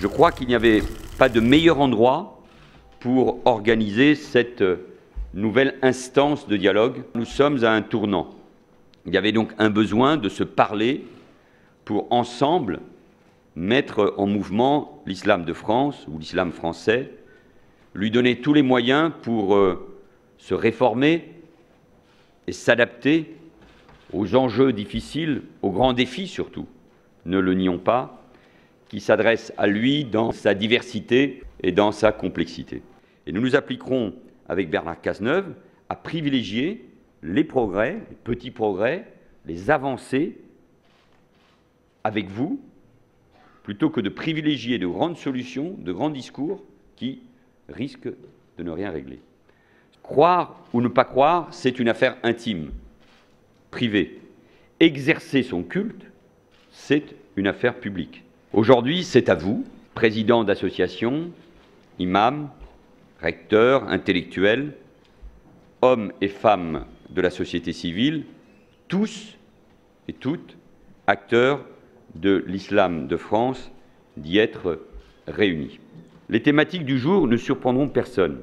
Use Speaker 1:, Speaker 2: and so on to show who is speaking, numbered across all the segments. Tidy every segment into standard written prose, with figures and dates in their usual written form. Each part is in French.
Speaker 1: Je crois qu'il n'y avait pas de meilleur endroit pour organiser cette nouvelle instance de dialogue. Nous sommes à un tournant. Il y avait donc un besoin de se parler pour ensemble mettre en mouvement l'islam de France ou l'islam français, lui donner tous les moyens pour se réformer et s'adapter aux enjeux difficiles, aux grands défis surtout, ne le nions pas, qui s'adressent à lui dans sa diversité et dans sa complexité. Et nous nous appliquerons avec Bernard Cazeneuve à privilégier les progrès, les petits progrès, les avancées avec vous, plutôt que de privilégier de grandes solutions, de grands discours qui risquent de ne rien régler. Croire ou ne pas croire, c'est une affaire intime, privée. Exercer son culte, c'est une affaire publique. Aujourd'hui, c'est à vous, présidents d'associations, imams, recteurs, intellectuels, hommes et femmes de la société civile, tous et toutes acteurs de l'islam de France, d'y être réunis. Les thématiques du jour ne surprendront personne.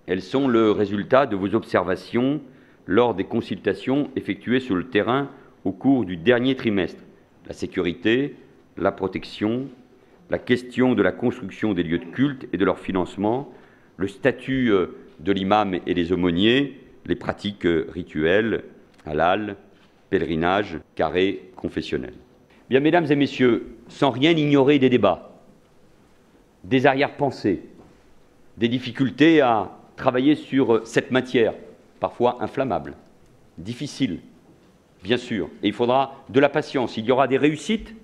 Speaker 1: Elles sont le résultat de vos observations lors des consultations effectuées sur le terrain au cours du dernier trimestre. La sécurité, la protection, la question de la construction des lieux de culte et de leur financement, le statut de l'imam et des aumôniers, les pratiques rituelles, halal, pèlerinage, carré confessionnel. Bien, mesdames et messieurs, sans rien ignorer des débats, des arrière-pensées, des difficultés à travailler sur cette matière, parfois inflammable, difficile, bien sûr, et il faudra de la patience. Il y aura des réussites,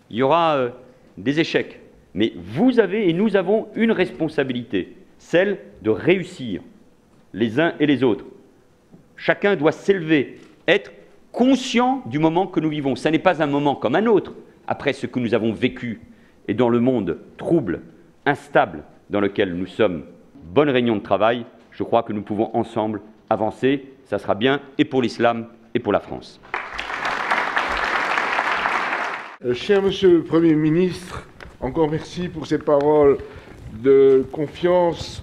Speaker 1: il y aura des échecs, mais vous avez et nous avons une responsabilité, celle de réussir les uns et les autres. Chacun doit s'élever, être conscient du moment que nous vivons. Ce n'est pas un moment comme un autre, après ce que nous avons vécu et dans le monde trouble, instable dans lequel nous sommes. Bonne réunion de travail, je crois que nous pouvons ensemble avancer, ça sera bien et pour l'islam et pour la France.
Speaker 2: Cher Monsieur le Premier ministre, encore merci pour ces paroles de confiance,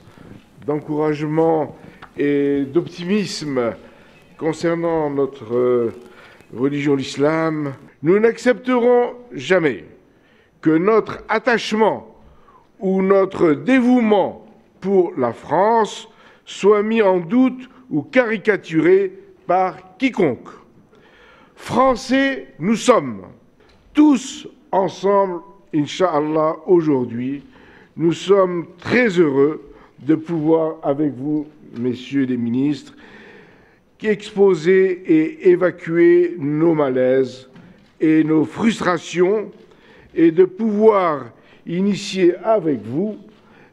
Speaker 2: d'encouragement et d'optimisme concernant notre religion, l'islam. Nous n'accepterons jamais que notre attachement ou notre dévouement pour la France soit mis en doute ou caricaturé par quiconque. Français, nous sommes tous ensemble, Inch'Allah, aujourd'hui. Nous sommes très heureux de pouvoir, avec vous, messieurs les ministres, exposer et évacuer nos malaises et nos frustrations et de pouvoir initier avec vous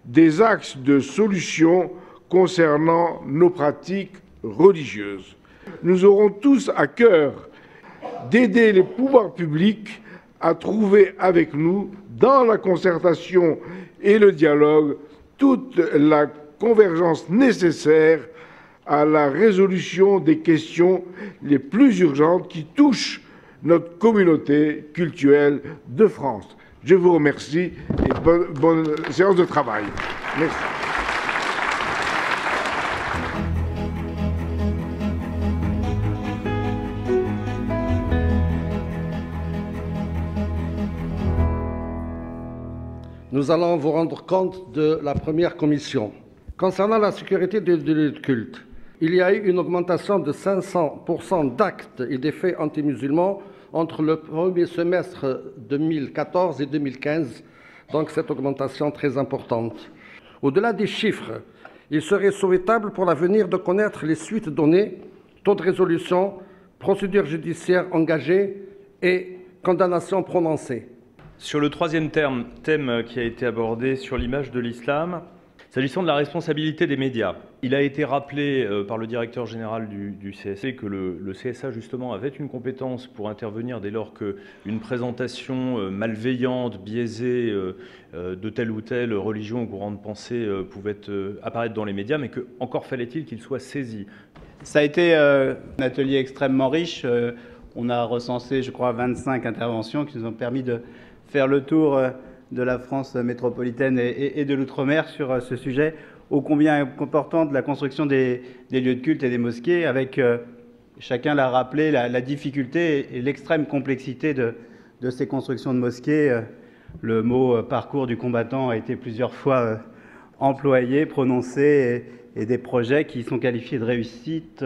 Speaker 2: des axes de solutions concernant nos pratiques religieuses. Nous aurons tous à cœur d'aider les pouvoirs publics à trouver avec nous, dans la concertation et le dialogue, toute la convergence nécessaire à la résolution des questions les plus urgentes qui touchent notre communauté culturelle de France. Je vous remercie et bonne séance de travail. Merci.
Speaker 3: Nous allons vous rendre compte de la première commission. Concernant la sécurité des lieux de culte, il y a eu une augmentation de 500% d'actes et des faits anti-musulmans entre le premier semestre 2014 et 2015, donc cette augmentation très importante. Au-delà des chiffres, il serait souhaitable pour l'avenir de connaître les suites données, taux de résolution, procédures judiciaires engagées et condamnations prononcées.
Speaker 4: Sur le troisième thème qui a été abordé sur l'image de l'islam, s'agissant de la responsabilité des médias, il a été rappelé par le directeur général du CSA que le CSA justement avait une compétence pour intervenir dès lors qu'une présentation malveillante, biaisée de telle ou telle religion ou courant de pensée pouvait apparaître dans les médias, mais que encore fallait-il qu'il soit saisi.
Speaker 5: Ça a été un atelier extrêmement riche. On a recensé, je crois, 25 interventions qui nous ont permis de faire le tour de la France métropolitaine et de l'outre-mer sur ce sujet ô combien important de la construction des lieux de culte et des mosquées, avec, chacun l'a rappelé, la difficulté et l'extrême complexité de ces constructions de mosquées. Le mot parcours du combattant a été plusieurs fois employé, prononcé, et des projets qui sont qualifiés de réussite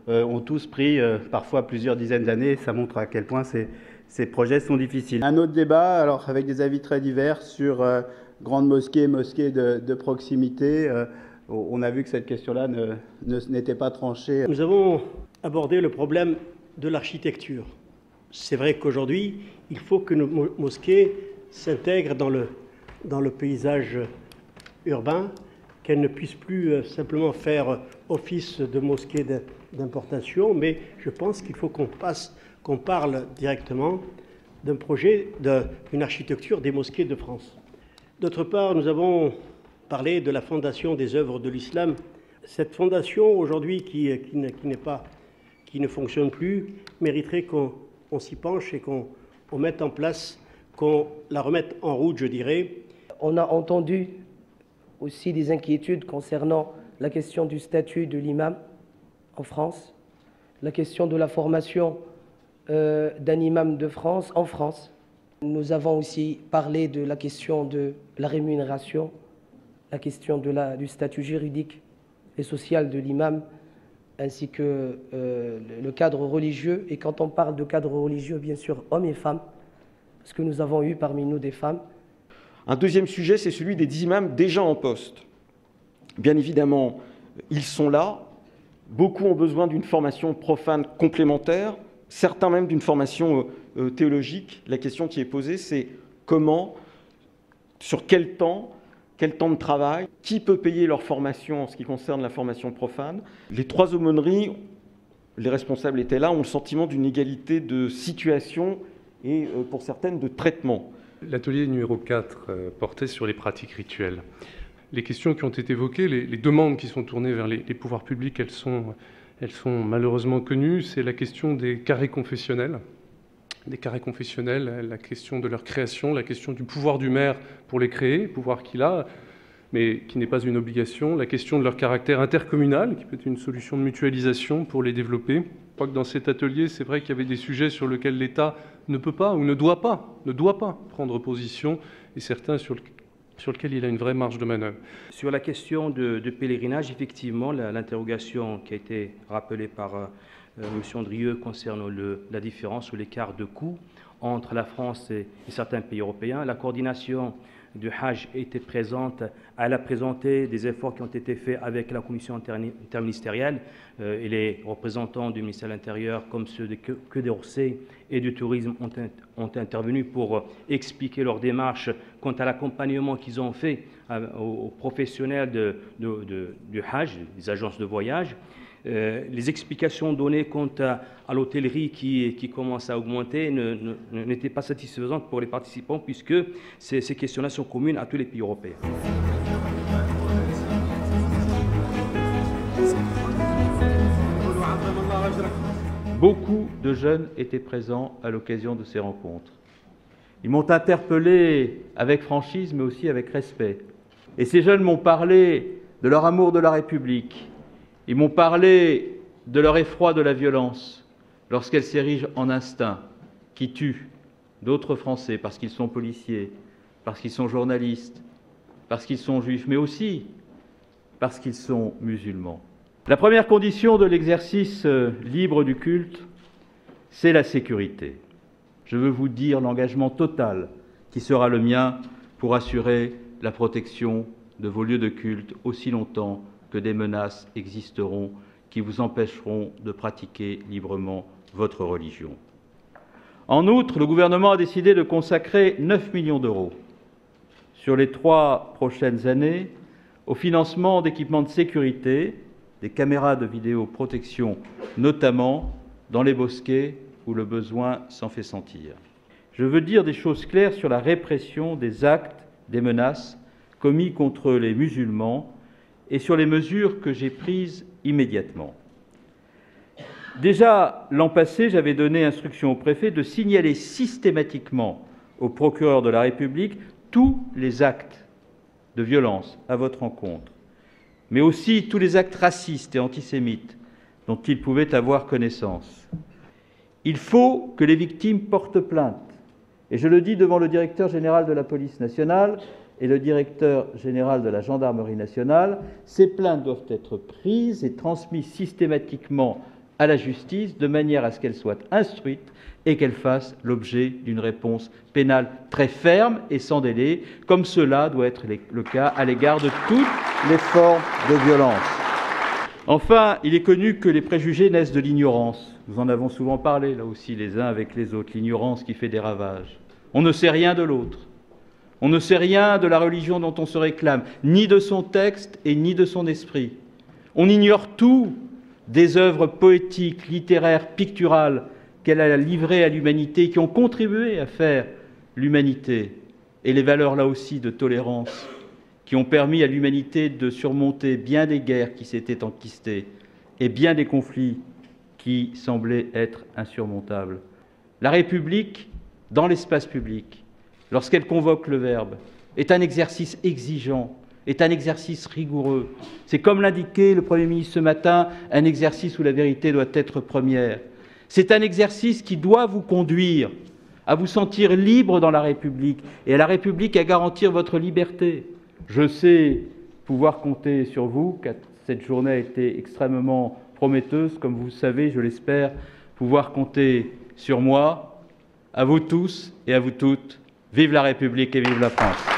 Speaker 5: ont tous pris parfois plusieurs dizaines d'années. Ça montre à quel point ces projets sont difficiles. Un autre débat, alors avec des avis très divers sur grandes mosquées, mosquées de proximité. On a vu que cette question-là n'était pas tranchée.
Speaker 6: Nous avons abordé le problème de l'architecture. C'est vrai qu'aujourd'hui, il faut que nos mosquées s'intègrent dans le paysage urbain, qu'elles ne puissent plus simplement faire office de mosquée d'importation, mais je pense qu'il faut qu'on parle directement d'un projet d'une architecture des mosquées de France. D'autre part, nous avons parlé de la fondation des œuvres de l'islam. Cette fondation, aujourd'hui, qui ne fonctionne plus, mériterait qu'on s'y penche et qu'on mette en place, qu'on la remette en route, je dirais.
Speaker 7: On a entendu aussi des inquiétudes concernant la question du statut de l'imam en France, la question de la formation d'un imam de France en France. Nous avons aussi parlé de la question de la rémunération, la question du statut juridique et social de l'imam, ainsi que le cadre religieux. Et quand on parle de cadre religieux, bien sûr, hommes et femmes, parce que nous avons eu parmi nous des femmes.
Speaker 8: Un deuxième sujet, c'est celui des imams déjà en poste. Bien évidemment, ils sont là. Beaucoup ont besoin d'une formation profane complémentaire, certains même d'une formation théologique. La question qui est posée, c'est comment, sur quel temps de travail, qui peut payer leur formation en ce qui concerne la formation profane. Les trois aumôneries, les responsables étaient là, ont le sentiment d'une égalité de situation et pour certaines de traitement.
Speaker 9: L'atelier numéro 4 portait sur les pratiques rituelles. Les questions qui ont été évoquées, les demandes qui sont tournées vers les pouvoirs publics, elles sont malheureusement connues. C'est la question des carrés confessionnels. La question de leur création, la question du pouvoir du maire pour les créer, pouvoir qu'il a, mais qui n'est pas une obligation, la question de leur caractère intercommunal, qui peut être une solution de mutualisation pour les développer. Je crois que dans cet atelier, c'est vrai qu'il y avait des sujets sur lesquels l'État ne peut pas ou ne doit pas prendre position, et certains sur lesquels il a une vraie marge de manœuvre.
Speaker 10: Sur la question de pèlerinage, effectivement, l'interrogation qui a été rappelée par M. Andrieux concerne la différence ou l'écart de coûts entre la France et certains pays européens. La coordination du Hajj était présente. Elle a présenté des efforts qui ont été faits avec la commission interministérielle et les représentants du ministère de l'Intérieur, comme ceux de Quai d'Orsay et du tourisme, ont intervenu pour expliquer leur démarche quant à l'accompagnement qu'ils ont fait aux professionnels du Hajj, des agences de voyage. Les explications données quant à l'hôtellerie qui commence à augmenter n'étaient pas satisfaisantes pour les participants, puisque ces questions-là sont communes à tous les pays européens.
Speaker 11: Beaucoup de jeunes étaient présents à l'occasion de ces rencontres. Ils m'ont interpellé avec franchise, mais aussi avec respect. Et ces jeunes m'ont parlé de leur amour de la République. Ils m'ont parlé de leur effroi de la violence lorsqu'elle s'érige en instinct, qui tue d'autres Français parce qu'ils sont policiers, parce qu'ils sont journalistes, parce qu'ils sont juifs, mais aussi parce qu'ils sont musulmans. La première condition de l'exercice libre du culte, c'est la sécurité. Je veux vous dire l'engagement total qui sera le mien pour assurer la protection de vos lieux de culte aussi longtemps que des menaces existeront qui vous empêcheront de pratiquer librement votre religion. En outre, le gouvernement a décidé de consacrer 9 millions d'euros sur les 3 prochaines années au financement d'équipements de sécurité, des caméras de vidéoprotection notamment dans les mosquées où le besoin s'en fait sentir. Je veux dire des choses claires sur la répression des actes, des menaces commis contre les musulmans et sur les mesures que j'ai prises immédiatement. Déjà l'an passé, j'avais donné instruction au préfet de signaler systématiquement au procureur de la République tous les actes de violence à votre encontre, mais aussi tous les actes racistes et antisémites dont ils pouvaient avoir connaissance. Il faut que les victimes portent plainte. Et je le dis devant le directeur général de la police nationale et le directeur général de la gendarmerie nationale, ces plaintes doivent être prises et transmises systématiquement à la justice de manière à ce qu'elles soient instruites et qu'elles fassent l'objet d'une réponse pénale très ferme et sans délai, comme cela doit être le cas à l'égard de toutes les formes de violence. Enfin, il est connu que les préjugés naissent de l'ignorance. Nous en avons souvent parlé, là aussi, les uns avec les autres, l'ignorance qui fait des ravages. On ne sait rien de l'autre. On ne sait rien de la religion dont on se réclame, ni de son texte et ni de son esprit. On ignore tout des œuvres poétiques, littéraires, picturales qu'elle a livrées à l'humanité, qui ont contribué à faire l'humanité, et les valeurs, là aussi, de tolérance, qui ont permis à l'humanité de surmonter bien des guerres qui s'étaient enquistées et bien des conflits qui semblaient être insurmontables. La République, dans l'espace public, lorsqu'elle convoque le verbe, est un exercice exigeant, est un exercice rigoureux. C'est, comme l'indiquait le Premier ministre ce matin, un exercice où la vérité doit être première. C'est un exercice qui doit vous conduire à vous sentir libre dans la République et à la République à garantir votre liberté. Je sais pouvoir compter sur vous, car cette journée a été extrêmement prometteuse. Comme vous le savez, je l'espère, pouvoir compter sur moi. À vous tous et à vous toutes, vive la République et vive la France.